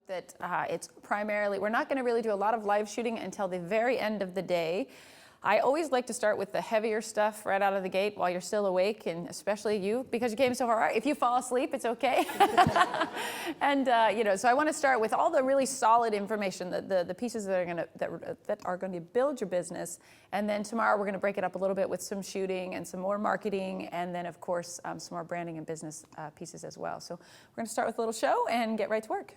that it's primarily, we're not going to really do a lot of live shooting until the very end of the day. I always like to start with the heavier stuff right out of the gate while you're still awake, and especially you, because you came so far. If you fall asleep, it's okay. And so I want to start with all the really solid information, the pieces that are going to build your business. And then tomorrow we're going to break it up a little bit with some shooting and some more marketing, and then of course some more branding and business pieces as well. So we're going to start with a little show and get right to work.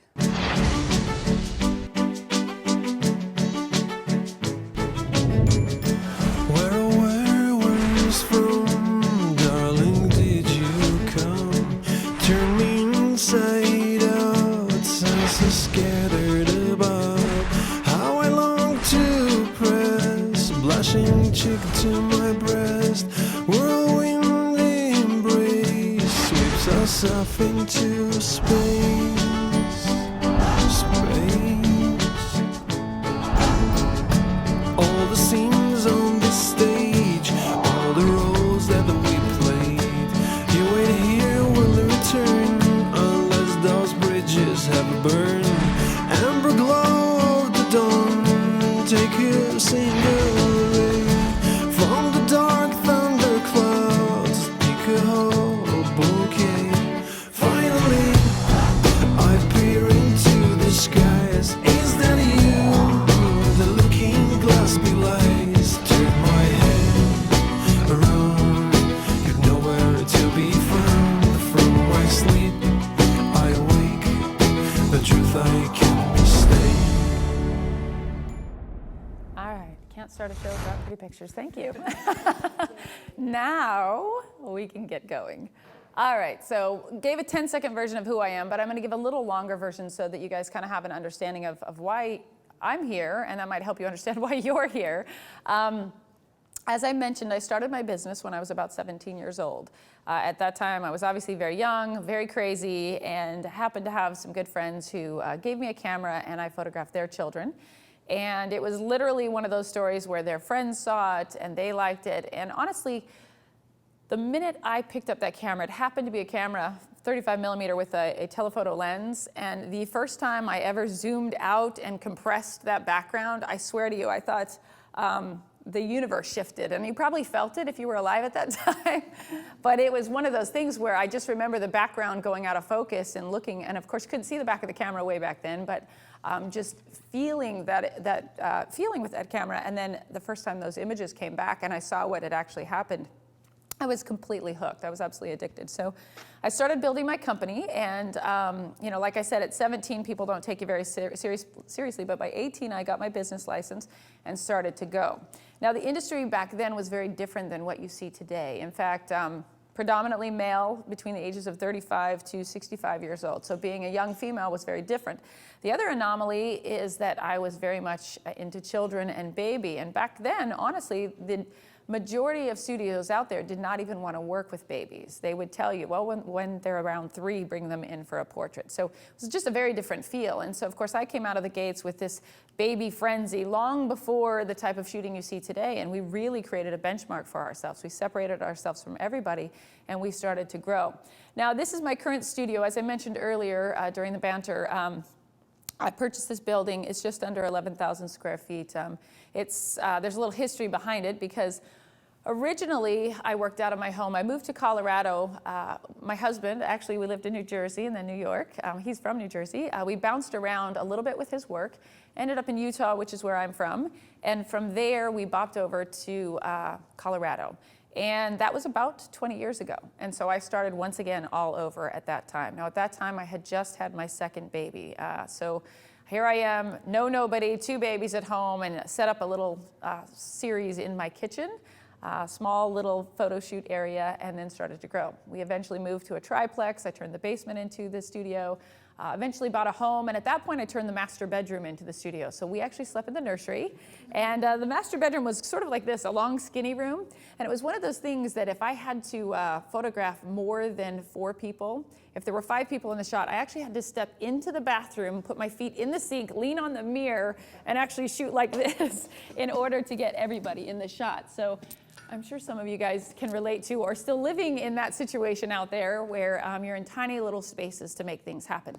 Cheek to my breast, whirlwind embrace sweeps us off into space. All the scenes on this stage, all the roles that we played. You wait here, will return unless those bridges have burned. Amber glow of the dawn, take a single. Start a show without pretty pictures. Thank you. Now we can get going. All right, so gave a 10-second version of who I am, but I'm going to give a little longer version so that you guys kind of have an understanding of why I'm here, and that might help you understand why you're here. As I mentioned, I started my business when I was about 17 years old. At that time, I was obviously very young, very crazy, and happened to have some good friends who gave me a camera, and I photographed their children. And it was literally one of those stories where their friends saw it and they liked it. And honestly, the minute I picked up that camera, it happened to be a camera, 35 millimeter with a telephoto lens. And the first time I ever zoomed out and compressed that background, I swear to you, I thought the universe shifted. And you probably felt it if you were alive at that time. But it was one of those things where I just remember the background going out of focus and looking, and of course couldn't see the back of the camera way back then, but just feeling feeling with that camera. And then the first time those images came back and I saw what had actually happened, I was completely hooked. I was absolutely addicted. So I started building my company, and like I said, at 17, people don't take you very seriously, but by 18, I got my business license and started to go. Now, the industry back then was very different than what you see today. In fact, predominantly male between the ages of 35 to 65 years old. So being a young female was very different. The other anomaly is that I was very much into children and baby. And back then, honestly, the majority of studios out there did not even want to work with babies. They would tell you, well, when they're around 3, bring them in for a portrait. So it was just a very different feel. And so, of course, I came out of the gates with this baby frenzy long before the type of shooting you see today. And we really created a benchmark for ourselves. We separated ourselves from everybody, and we started to grow. Now, this is my current studio. As I mentioned earlier during the banter, I purchased this building. It's just under 11,000 square feet. There's a little history behind it because originally I worked out of my home. I moved to Colorado. My husband, actually, we lived in New Jersey and then New York. He's from New Jersey. We bounced around a little bit with his work, ended up in Utah, which is where I'm from. And from there, we bopped over to Colorado. And that was about 20 years ago. And so I started once again all over at that time. Now, at that time, I had just had my second baby. So here I am, nobody, 2 babies at home, and set up a little series in my kitchen, small little photo shoot area, and then started to grow. We eventually moved to a triplex. I turned the basement into the studio. Eventually bought a home, and at that point I turned the master bedroom into the studio. So we actually slept in the nursery, and the master bedroom was sort of like this, a long skinny room, and it was one of those things that if I had to photograph more than 4 people, if there were 5 people in the shot, I actually had to step into the bathroom, put my feet in the sink, lean on the mirror, and actually shoot like this in order to get everybody in the shot. So I'm sure some of you guys can relate to or still living in that situation out there where you're in tiny little spaces to make things happen.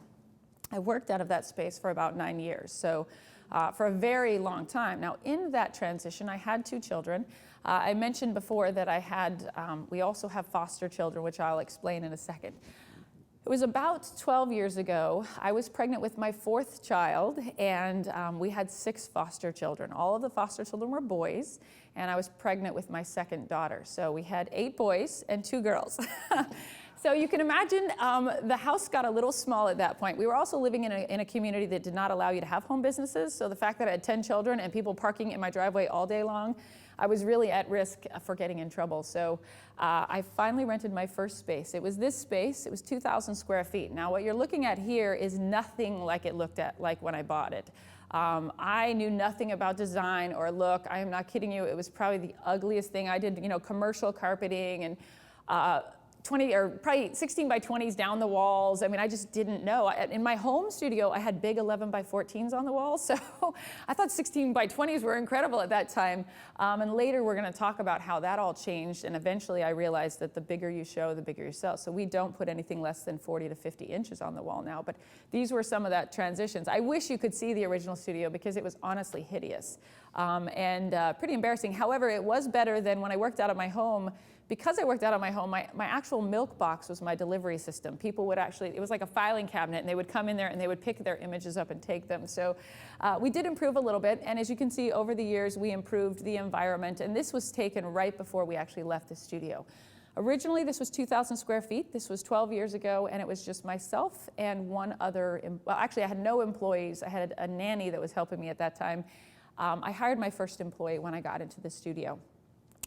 I worked out of that space for about 9 years, so for a very long time. Now, in that transition, I had 2 children. I mentioned before that I had, we also have foster children, which I'll explain in a second. It was about 12 years ago. I was pregnant with my 4th child, and we had 6 foster children. All of the foster children were boys, and I was pregnant with my 2nd daughter. So we had 8 boys and 2 girls. So you can imagine the house got a little small at that point. We were also living in a community that did not allow you to have home businesses. So the fact that I had 10 children and people parking in my driveway all day long, I was really at risk for getting in trouble. So I finally rented my first space. It was this space. It was 2,000 square feet. Now what you're looking at here is nothing like it looked at like when I bought it. I knew nothing about design or look. I am not kidding you. It was probably the ugliest thing. I did, commercial carpeting and 20 or probably 16 by 20s down the walls. I mean, I just didn't know. In my home studio, I had big 11 by 14s on the walls. So I thought 16 by 20s were incredible at that time. And later we're going to talk about how that all changed. And eventually I realized that the bigger you show, the bigger you sell. So we don't put anything less than 40 to 50 inches on the wall now. But these were some of that transitions. I wish you could see the original studio because it was honestly hideous and pretty embarrassing. However, it was better than when I worked out of my home. Because I worked out of my home, my actual milk box was my delivery system. People would actually, it was like a filing cabinet, and they would come in there and they would pick their images up and take them. So we did improve a little bit, and as you can see, over the years, we improved the environment, and this was taken right before we actually left the studio. Originally, this was 2,000 square feet. This was 12 years ago, and it was just myself and one other, well, actually, I had no employees. I had a nanny that was helping me at that time. I hired my first employee when I got into the studio.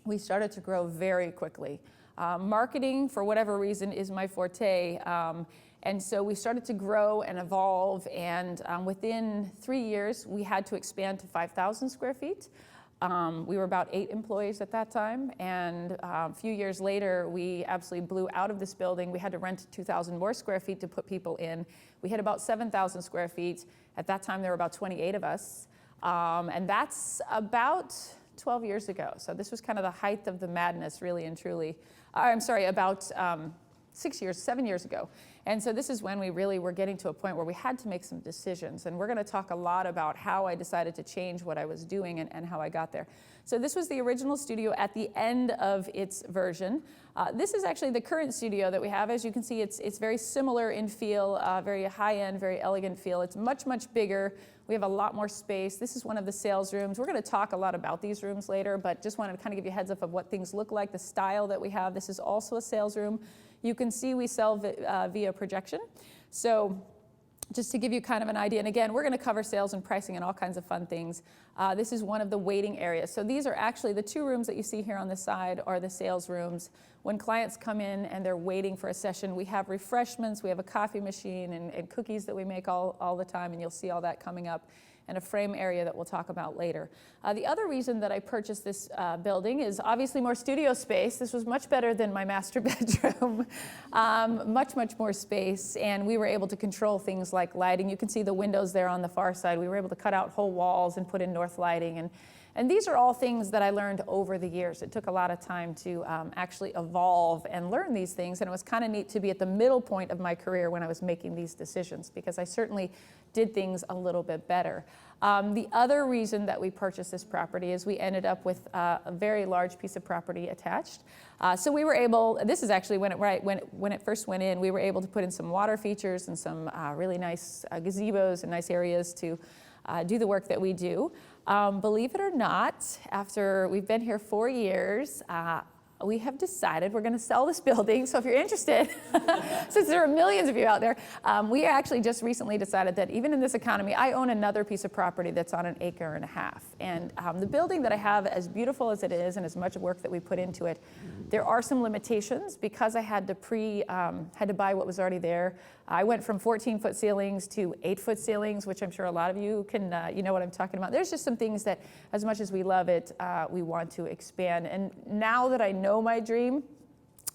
We started to grow very quickly. Marketing, for whatever reason, is my forte. And so we started to grow and evolve, and within 3 years, we had to expand to 5,000 square feet. We were about 8 employees at that time, and a few years later, we absolutely blew out of this building. We had to rent 2,000 more square feet to put people in. We hit about 7,000 square feet. At that time, there were about 28 of us, and that's about 12 years ago. So this was kind of the height of the madness, really and truly. I'm sorry, about 7 years ago. And so this is when we really were getting to a point where we had to make some decisions. And we're going to talk a lot about how I decided to change what I was doing and how I got there. So this was the original studio at the end of its version. This is actually the current studio that we have. As you can see, it's very similar in feel, very high-end, very elegant feel. It's much, much bigger. We have a lot more space. This is one of the sales rooms. We're going to talk a lot about these rooms later, but just wanted to kind of give you a heads up of what things look like, the style that we have. This is also a sales room. You can see we sell via projection. So just to give you kind of an idea, and again, we're going to cover sales and pricing and all kinds of fun things. This is one of the waiting areas. So these are actually the 2 rooms that you see here on the side are the sales rooms. When clients come in and they're waiting for a session, we have refreshments, we have a coffee machine and cookies that we make all the time, and you'll see all that coming up, and a frame area that we'll talk about later. The other reason that I purchased this building is obviously more studio space. This was much better than my master bedroom. Much, much more space, and we were able to control things like lighting. You can see the windows there on the far side. We were able to cut out whole walls and put in north lighting, and these are all things that I learned over the years. It took a lot of time to actually evolve and learn these things, and it was kind of neat to be at the middle point of my career when I was making these decisions, because I certainly did things a little bit better. The other reason that we purchased this property is we ended up with a very large piece of property attached. So we were able, this is actually when it first went in, we were able to put in some water features and some really nice gazebos and nice areas to do the work that we do. Believe it or not, after we've been here 4 years, we have decided we're going to sell this building. So if you're interested, since there are millions of you out there, we actually just recently decided that even in this economy, I own another piece of property that's on 1.5 acres. And the building that I have, as beautiful as it is and as much work that we put into it, there are some limitations because I had to buy what was already there. I went from 14-foot ceilings to 8-foot ceilings, which I'm sure a lot of you can, you know what I'm talking about. There's just some things that, as much as we love it, we want to expand. And now that I know my dream,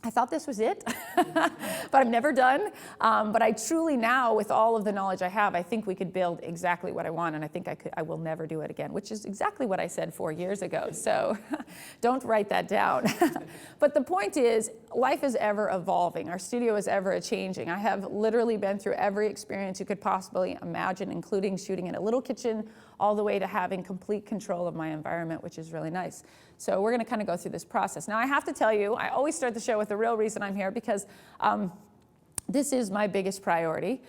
I thought this was it, but I'm never done. But I truly now, with all of the knowledge I have, I think we could build exactly what I want, and I think I will never do it again, which is exactly what I said 4 years ago. So don't write that down. But the point is, life is ever evolving. Our studio is ever changing. I have literally been through every experience you could possibly imagine, including shooting in a little kitchen, all the way to having complete control of my environment, which is really nice. So we're going to kind of go through this process. Now, I have to tell you, I always start the show with the real reason I'm here, because this is my biggest priority.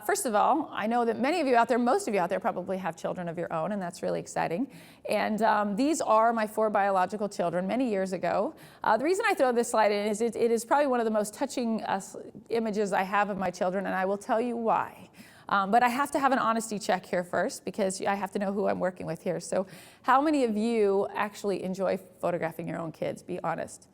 First of all, I know that many of you out there, most of you out there probably have children of your own, and that's really exciting. And these are my 4 biological children many years ago. The reason I throw this slide in is it is probably one of the most touching images I have of my children, and I will tell you why. But I have to have an honesty check here first, because I have to know who I'm working with here. So how many of you actually enjoy photographing your own kids? Be honest.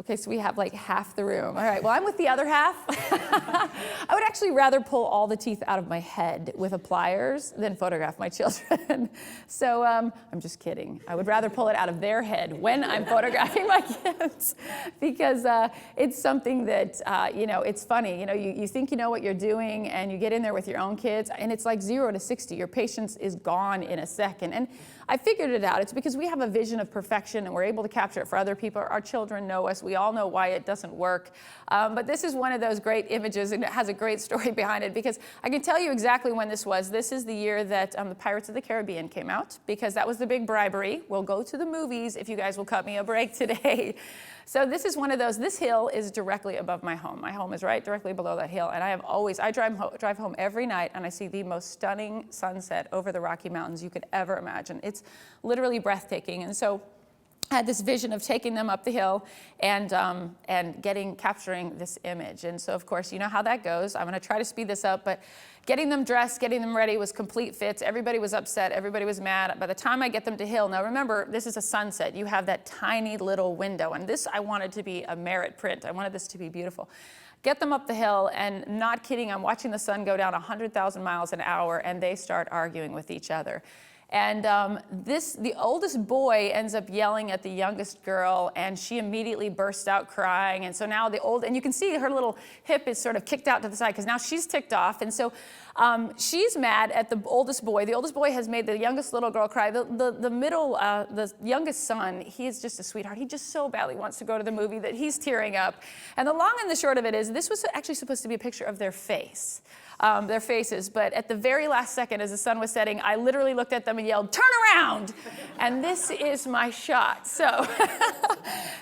Okay, so we have like half the room. All right, well, I'm with the other half. I would actually rather pull all the teeth out of my head with a pliers than photograph my children. So I'm just kidding. I would rather pull it out of their head when I'm photographing my kids, because it's something that, you know, it's funny. You know, you think you know what you're doing, and you get in there with your own kids, and it's like 0 to 60. Your patience is gone in a second. And I figured it out. It's because we have a vision of perfection, and we're able to capture it for other people. Our children know us. We all know why it doesn't work. But this is one of those great images, and it has a great story behind it, because I can tell you exactly when this was. This is the year that the Pirates of the Caribbean came out, because that was the big bribery. We'll go to the movies if you guys will cut me a break today. So this is one of those. This hill is directly above my home. My home is right directly below that hill, and I drive home every night, and I see the most stunning sunset over the Rocky Mountains you could ever imagine. It's literally breathtaking. And so I had this vision of taking them up the hill and capturing this image. And so, of course, you know how that goes. I'm going to try to speed this up, but getting them dressed, getting them ready was complete fits. Everybody was upset. Everybody was mad. By the time I get them to hill, now remember, this is a sunset. You have that tiny little window, and this I wanted to be a merit print. I wanted this to be beautiful. Get them up the hill, and not kidding, I'm watching the sun go down 100,000 miles an hour, and they start arguing with each other. And the oldest boy ends up yelling at the youngest girl, and she immediately bursts out crying. And so now and you can see her little hip is sort of kicked out to the side, because now she's ticked off. And so she's mad at the oldest boy. The oldest boy has made the youngest little girl cry. The youngest son, he is just a sweetheart. He just so badly wants to go to the movie that he's tearing up. And the long and the short of it is, this was actually supposed to be a picture of their faces. But at the very last second, as the sun was setting, I literally looked at them and yelled, "Turn around!" And this is my shot. So,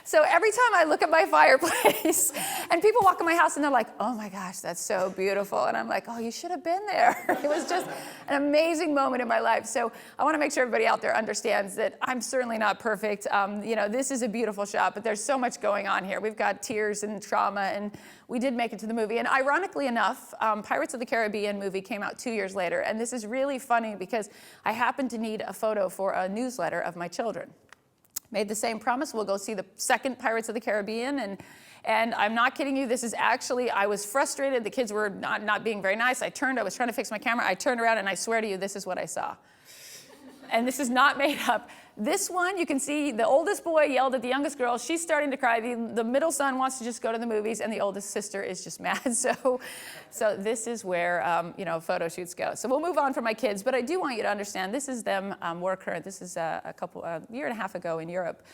so every time I look at my fireplace, and people walk in my house and they're like, "Oh my gosh, that's so beautiful." And I'm like, "Oh, you should have been there." It was just an amazing moment in my life. So I want to make sure everybody out there understands that I'm certainly not perfect. You know, this is a beautiful shot, but there's so much going on here. We've got tears and trauma, and we did make it to the movie. And ironically enough, Pirates of the Caribbean movie came out 2 years later. And this is really funny, because I happened to need a photo for a newsletter of my children. Made the same promise. We'll go see the second Pirates of the Caribbean. And I'm not kidding you. This is actually, I was frustrated. The kids were not being very nice. I was trying to fix my camera. I turned around, and I swear to you, this is what I saw. And this is not made up. This one, you can see the oldest boy yelled at the youngest girl. She's starting to cry. The middle son wants to just go to the movies, and the oldest sister is just mad. So this is where photo shoots go. So we'll move on from my kids, but I do want you to understand this is them more current. This is a year and a half ago in Europe.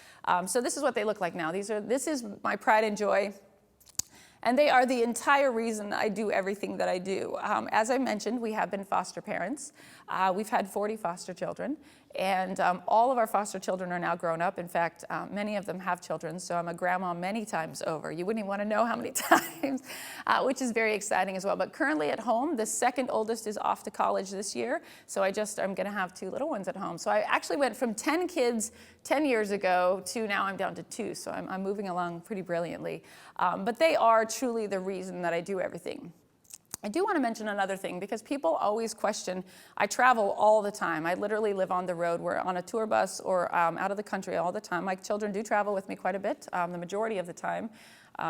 So this is what they look like now. This is my pride and joy. And they are the entire reason I do everything that I do. As I mentioned, we have been foster parents. We've had 40 foster children, and all of our foster children are now grown up. In fact, many of them have children, so I'm a grandma many times over. You wouldn't even want to know how many times, which is very exciting as well. But currently at home, the second oldest is off to college this year, so I'm going to have 2 little ones at home. So I actually went from 10 kids 10 years ago to now I'm down to 2, so I'm moving along pretty brilliantly. But they are truly the reason that I do everything. I do want to mention another thing, because people always question, I travel all the time. I literally live on the road. We're on a tour bus or out of the country all the time. My children do travel with me quite a bit. The majority of the time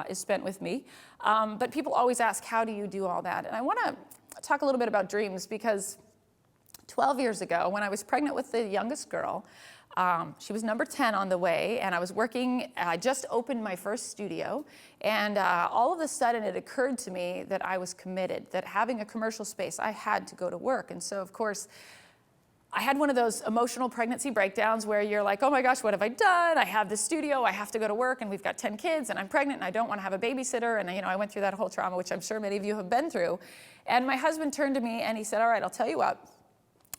is spent with me. But people always ask, how do you do all that? And I want to talk a little bit about dreams, because 12 years ago, when I was pregnant with the youngest girl, She was number 10 on the way, and I was working, I just opened my first studio, and all of a sudden it occurred to me that I was committed, that having a commercial space, I had to go to work. And so, of course, I had one of those emotional pregnancy breakdowns where you're like, oh my gosh, what have I done? I have this studio, I have to go to work, and we've got 10 kids, and I'm pregnant, and I don't want to have a babysitter, and I went through that whole trauma, which I'm sure many of you have been through. And my husband turned to me and he said, all right, I'll tell you what,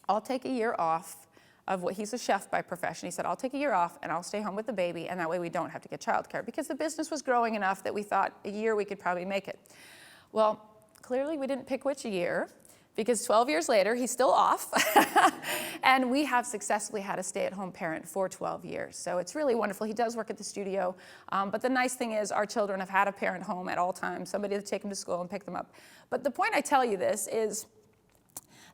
I'll take a year off of what, he's a chef by profession. He said, I'll take a year off and I'll stay home with the baby, and that way we don't have to get childcare, because the business was growing enough that we thought a year we could probably make it. Well, clearly we didn't pick which year, because 12 years later, he's still off, and we have successfully had a stay-at-home parent for 12 years. So it's really wonderful. He does work at the studio, but the nice thing is our children have had a parent home at all times, somebody to take them to school and pick them up. But the point I tell you this is,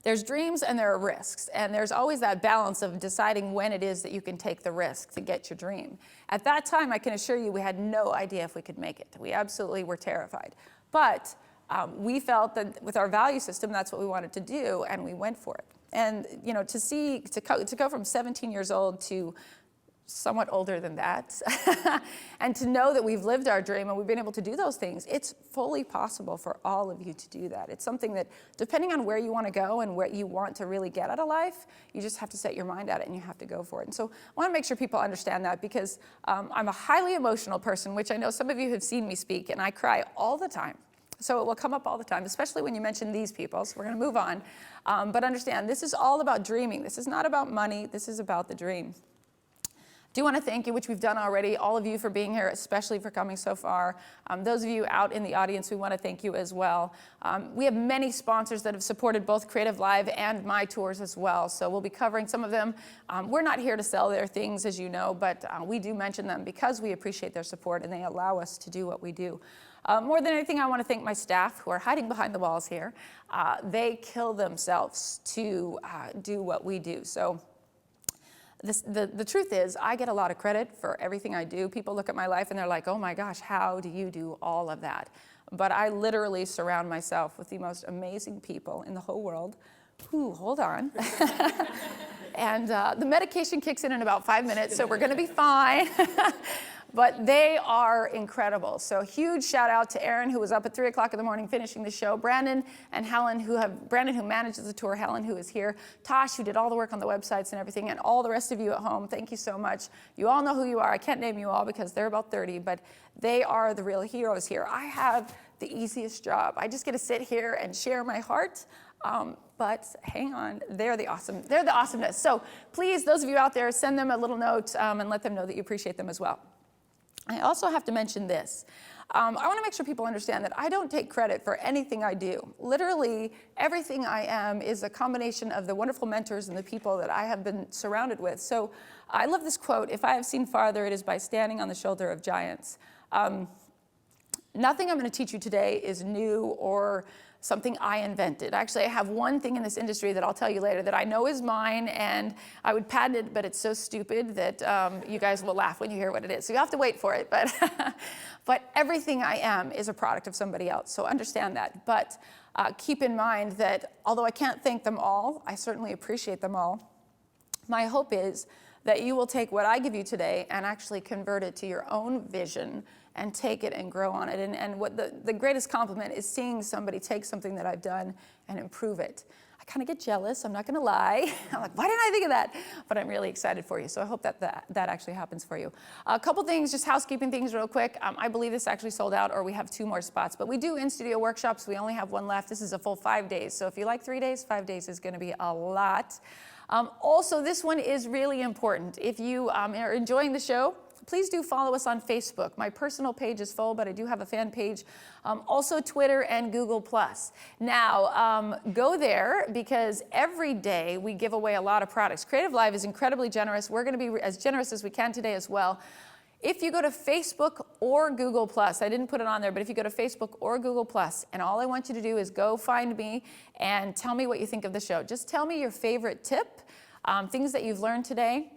there's dreams and there are risks, and there's always that balance of deciding when it is that you can take the risk to get your dream. At that time, I can assure you we had no idea if we could make it. We absolutely were terrified. But we felt that with our value system, that's what we wanted to do, and we went for it. And to go from 17 years old to somewhat older than that, and to know that we've lived our dream and we've been able to do those things, it's fully possible for all of you to do that. It's something that, depending on where you want to go and what you want to really get out of life, you just have to set your mind at it and you have to go for it. And so I want to make sure people understand that, because I'm a highly emotional person, which I know some of you have seen me speak, and I cry all the time. So it will come up all the time, especially when you mention these people. So we're going to move on. But understand, this is all about dreaming. This is not about money. This is about the dream. Do want to thank you, which we've done already, all of you for being here, especially for coming so far. Those of you out in the audience, we want to thank you as well. We have many sponsors that have supported both Creative Live and my tours as well, so we'll be covering some of them. We're not here to sell their things, as you know, but we do mention them because we appreciate their support and they allow us to do what we do. More than anything, I want to thank my staff who are hiding behind the walls here. They kill themselves to do what we do. So the truth is, I get a lot of credit for everything I do. People look at my life and they're like, oh my gosh, how do you do all of that? But I literally surround myself with the most amazing people in the whole world. Ooh, hold on. And the medication kicks in about 5 minutes, so we're going to be fine. But they are incredible. So huge shout out to Aaron, who was up at 3 o'clock in the morning finishing the show, Brandon and Helen, Brandon who manages the tour, Helen who is here, Tosh who did all the work on the websites and everything, and all the rest of you at home, thank you so much. You all know who you are. I can't name you all because they're about 30, but they are the real heroes here. I have the easiest job. I just get to sit here and share my heart. But hang on, they're the awesomeness. So please, those of you out there, send them a little note and let them know that you appreciate them as well. I also have to mention this. I want to make sure people understand that I don't take credit for anything I do. Literally, everything I am is a combination of the wonderful mentors and the people that I have been surrounded with. So I love this quote, if I have seen farther, it is by standing on the shoulder of giants. Nothing I'm going to teach you today is new or something I invented. Actually, I have one thing in this industry that I'll tell you later that I know is mine, and I would patent it, but it's so stupid that you guys will laugh when you hear what it is. So you have to wait for it. But everything I am is a product of somebody else, so understand that. But keep in mind that although I can't thank them all, I certainly appreciate them all. My hope is that you will take what I give you today and actually convert it to your own vision and take it and grow on it. And what the greatest compliment is seeing somebody take something that I've done and improve it. I kind of get jealous, I'm not going to lie. I'm like, why didn't I think of that? But I'm really excited for you, so I hope that actually happens for you. A couple things, just housekeeping things real quick. I believe this actually sold out, or we have 2 more spots. But we do in-studio workshops. We only have 1 left. This is a full 5 days. So if you like 3 days, 5 days is going to be a lot. Also, this one is really important. If you are enjoying the show, please do follow us on Facebook. My personal page is full, but I do have a fan page. Also Twitter and Google+. Now, go there because every day we give away a lot of products. Creative Live is incredibly generous. We're going to be as generous as we can today as well. If you go to Facebook or Google+, I didn't put it on there, but if you go to Facebook or Google+, and all I want you to do is go find me and tell me what you think of the show. Just tell me your favorite tip, things that you've learned today.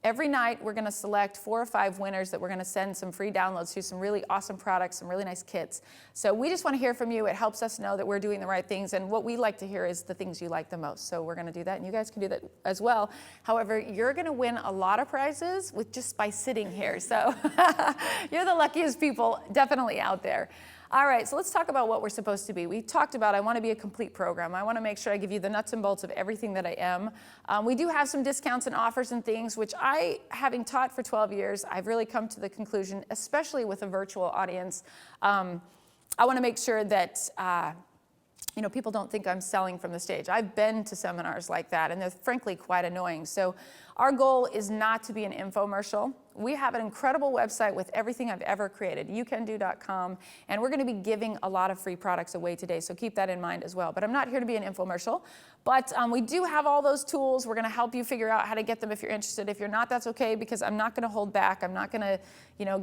Every night, we're going to select 4 or 5 winners that we're going to send some free downloads to, some really awesome products, some really nice kits. So we just want to hear from you. It helps us know that we're doing the right things. And what we like to hear is the things you like the most. So we're going to do that, and you guys can do that as well. However, you're going to win a lot of prizes with just by sitting here. So you're the luckiest people definitely out there. All right, so let's talk about what we're supposed to be. We talked about I want to be a complete program. I want to make sure I give you the nuts and bolts of everything that I am. We do have some discounts and offers and things, which having taught for 12 years, I've really come to the conclusion, especially with a virtual audience, I want to make sure that people don't think I'm selling from the stage. I've been to seminars like that, and they're frankly quite annoying. So our goal is not to be an infomercial. We have an incredible website with everything I've ever created, youcando.com, and we're going to be giving a lot of free products away today, so keep that in mind as well. But I'm not here to be an infomercial, but we do have all those tools. We're going to help you figure out how to get them if you're interested. If you're not, that's okay, because I'm not going to hold back. I'm not going to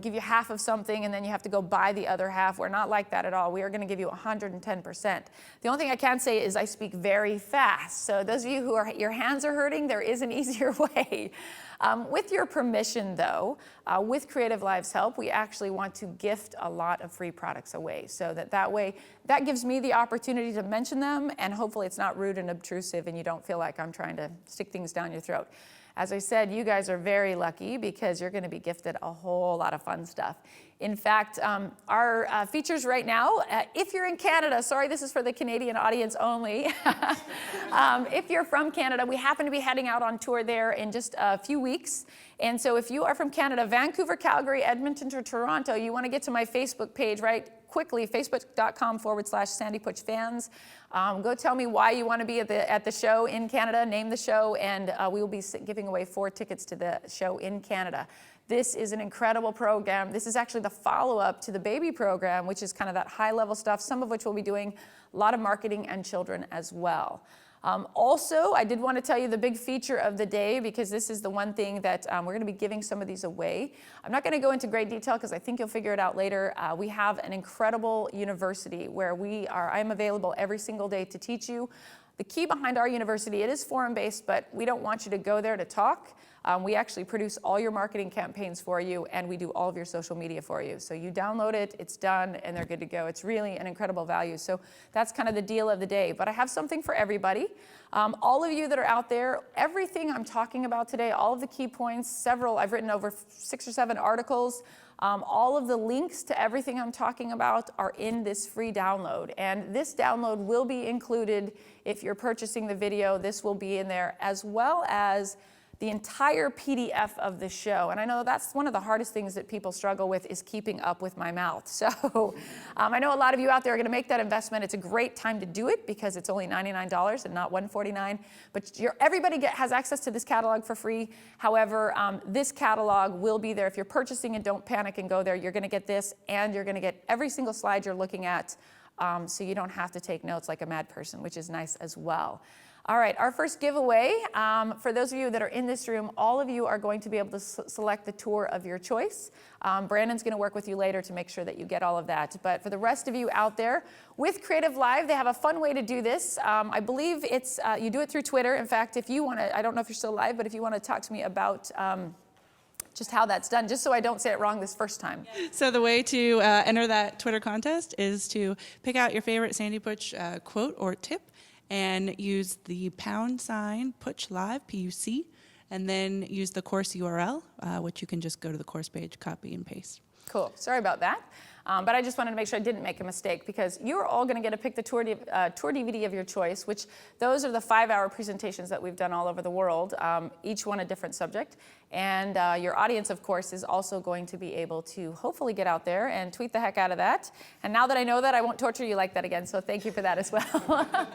give you half of something and then you have to go buy the other half. We're not like that at all. We are going to give you 110%. The only thing I can say is I speak very fast. So those of you who your hands are hurting, there is an easier way. With your permission, though, with Creative Live's help, we actually want to gift a lot of free products away. So that way, that gives me the opportunity to mention them, and hopefully it's not rude and obtrusive and you don't feel like I'm trying to stick things down your throat. As I said, you guys are very lucky because you're going to be gifted a whole lot of fun stuff. In fact, our features right now, if you're in Canada, sorry, this is for the Canadian audience only. If you're from Canada, we happen to be heading out on tour there in just a few weeks. And so if you are from Canada, Vancouver, Calgary, Edmonton, or Toronto, you want to get to my Facebook page right quickly, facebook.com/SandyPutchFans. Go tell me why you want to be at the show in Canada, name the show, and we will be giving away 4 tickets to the show in Canada. This is an incredible program. This is actually the follow-up to the baby program, which is kind of that high-level stuff, some of which we'll be doing a lot of marketing and children as well. Also, I did want to tell you the big feature of the day, because this is the one thing that we're going to be giving some of these away. I'm not going to go into great detail because I think you'll figure it out later. We have an incredible university where I'm available every single day to teach you. The key behind our university, it is forum-based, but we don't want you to go there to talk. We actually produce all your marketing campaigns for you, and we do all of your social media for you. So you download it, it's done, and they're good to go. It's really an incredible value. So that's kind of the deal of the day. But I have something for everybody. All of you that are out there, everything I'm talking about today, all of the key points, I've written over 6 or 7 articles. All of the links to everything I'm talking about are in this free download. And this download will be included if you're purchasing the video. This will be in there, as well as the entire PDF of the show. And I know that's one of the hardest things that people struggle with, is keeping up with my mouth. So I know a lot of you out there are going to make that investment. It's a great time to do it because it's only $99 and not $149. But everybody has access to this catalog for free. However, this catalog will be there. If you're purchasing, and don't panic and go there, you're going to get this, and you're going to get every single slide you're looking at, so you don't have to take notes like a mad person, which is nice as well. All right, our first giveaway, for those of you that are in this room, all of you are going to be able to select the tour of your choice. Brandon's going to work with you later to make sure that you get all of that. But for the rest of you out there, with Creative Live, they have a fun way to do this. I believe it's you do it through Twitter. In fact, if you want to, I don't know if you're still live, but if you want to talk to me about just how that's done, just so I don't say it wrong this first time. So the way to enter that Twitter contest is to pick out your favorite Sandy Putch quote or tip, and use the # Putch Live, PUC, and then use the course URL, which you can just go to the course page, copy and paste. Cool. Sorry about that. But I just wanted to make sure I didn't make a mistake, because you're all going to get to pick the tour DVD of your choice, which those are the 5-hour presentations that we've done all over the world, each one a different subject. And your audience, of course, is also going to be able to hopefully get out there and tweet the heck out of that. And now that I know that, I won't torture you like that again, so thank you for that as well.